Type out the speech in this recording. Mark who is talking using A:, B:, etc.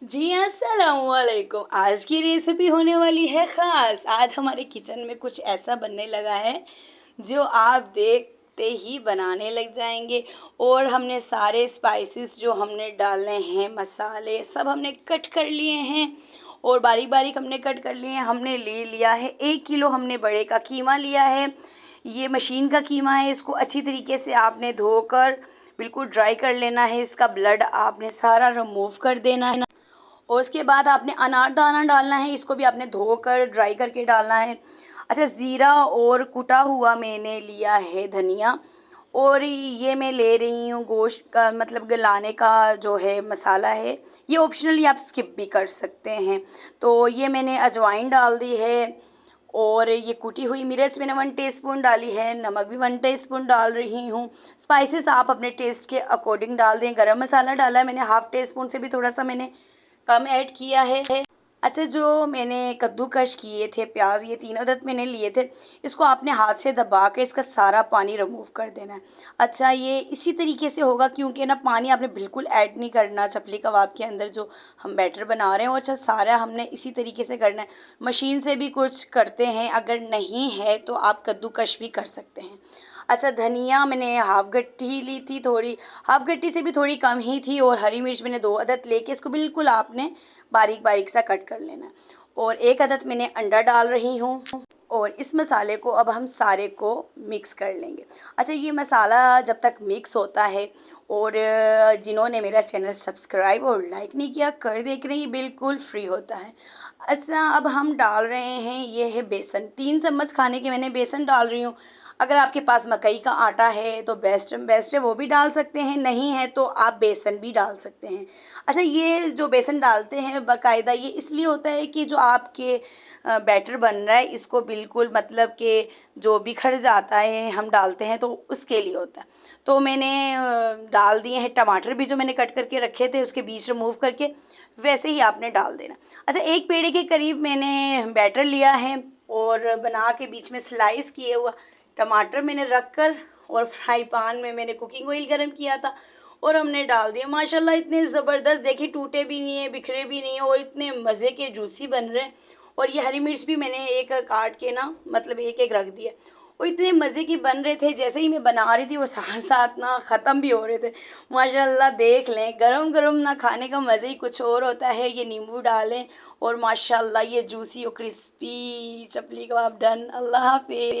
A: जी अस्सलामुअलैकुम। आज की रेसिपी होने वाली है ख़ास। आज हमारे किचन में कुछ ऐसा बनने लगा है जो आप देखते ही बनाने लग जाएंगे। और हमने सारे स्पाइसेस जो हमने डालने हैं, मसाले सब हमने कट कर लिए हैं और बारीक बारीक हमने कट कर लिए हैं। हमने ले लिया है 1 किलो, हमने बड़े का कीमा लिया है। ये मशीन का कीमा है। इसको अच्छी तरीके से आपने धोकर बिल्कुल ड्राई कर लेना है। इसका ब्लड आपने सारा रिमूव कर देना है और उसके बाद आपने अनारदाना डालना है। इसको भी आपने धोकर ड्राई करके डालना है। अच्छा, ज़ीरा और कुटा हुआ मैंने लिया है धनिया। और ये मैं ले रही हूँ गोश्त का, मतलब गलाने का जो है मसाला है। ये ऑप्शनली आप स्किप भी कर सकते हैं। तो ये मैंने अजवाइन डाल दी है और ये कुटी हुई मिर्च मैंने 1 टीस्पून डाली है। नमक भी 1 टीस्पून डाल रही हूँ। स्पाइसेस आप अपने टेस्ट के अकॉर्डिंग डाल दें। गरम मसाला डाला है मैंने 1/2 टीस्पून से भी थोड़ा सा मैंने कम ऐड किया है। अच्छा, जो मैंने कद्दूकश किए थे प्याज, ये 3 अदद मैंने लिए थे। इसको आपने हाथ से दबा के इसका सारा पानी रिमूव कर देना है। अच्छा, ये इसी तरीके से होगा क्योंकि ना पानी आपने बिल्कुल ऐड नहीं करना चपली कबाब के अंदर जो हम बैटर बना रहे हो। अच्छा, सारा हमने इसी तरीके से करना है। मशीन से भी कुछ करते हैं, अगर नहीं है तो आप कद्दूकश भी कर सकते हैं। अच्छा, धनिया मैंने हाफ गट्ठी ली थी, थोड़ी हाफ गट्ठी से भी थोड़ी कम ही थी। और हरी मिर्च मैंने 2 अदद लेके इसको बिल्कुल आपने बारीक बारीक सा कट कर लेना। और 1 अदद मैंने अंडा डाल रही हूँ। और इस मसाले को अब हम सारे को मिक्स कर लेंगे। अच्छा, ये मसाला जब तक मिक्स होता है, और जिन्होंने मेरा चैनल सब्सक्राइब और लाइक नहीं किया कर देख रही, बिल्कुल फ्री होता है। अच्छा, अब हम डाल रहे हैं, ये है बेसन। 3 चम्मच खाने के मैंने बेसन डाल रही हूँ। अगर आपके पास मकई का आटा है तो बेस्ट बेस्ट है, वो भी डाल सकते हैं। नहीं है तो आप बेसन भी डाल सकते हैं। अच्छा, ये जो बेसन डालते हैं बाकायदा ये इसलिए होता है कि जो आपके बैटर बन रहा है इसको बिल्कुल मतलब कि जो बिखर जाता है हम डालते हैं तो उसके लिए होता है। तो मैंने डाल दिए हैं। टमाटर भी जो मैंने कट करके रखे थे उसके बीज रिमूव करके वैसे ही आपने डाल देना। अच्छा, 1 पेड़े के करीब मैंने बैटर लिया है और बना के बीच में स्लाइस किए हुआ टमाटर मैंने रख कर, और फ्राई पैन में मैंने कुकिंग ऑयल गर्म किया था और हमने डाल दिया। माशाल्लाह इतने ज़बरदस्त, देखिए टूटे भी नहीं है, बिखरे भी नहीं है और इतने मज़े के जूसी बन रहे हैं। और ये हरी मिर्च भी मैंने एक काट के ना, मतलब एक एक रख दिया। और इतने मज़े की बन रहे थे, जैसे ही मैं बना रही थी वो साथ साथ ना ख़त्म भी हो रहे थे। माशाल्लाह देख लें, गरम गरम ना खाने का मज़ा ही कुछ और होता है। ये नींबू डालें और माशाल्लाह ये जूसी और क्रिस्पी चपली कबाब डन। अल्लाह हाफ़िज़।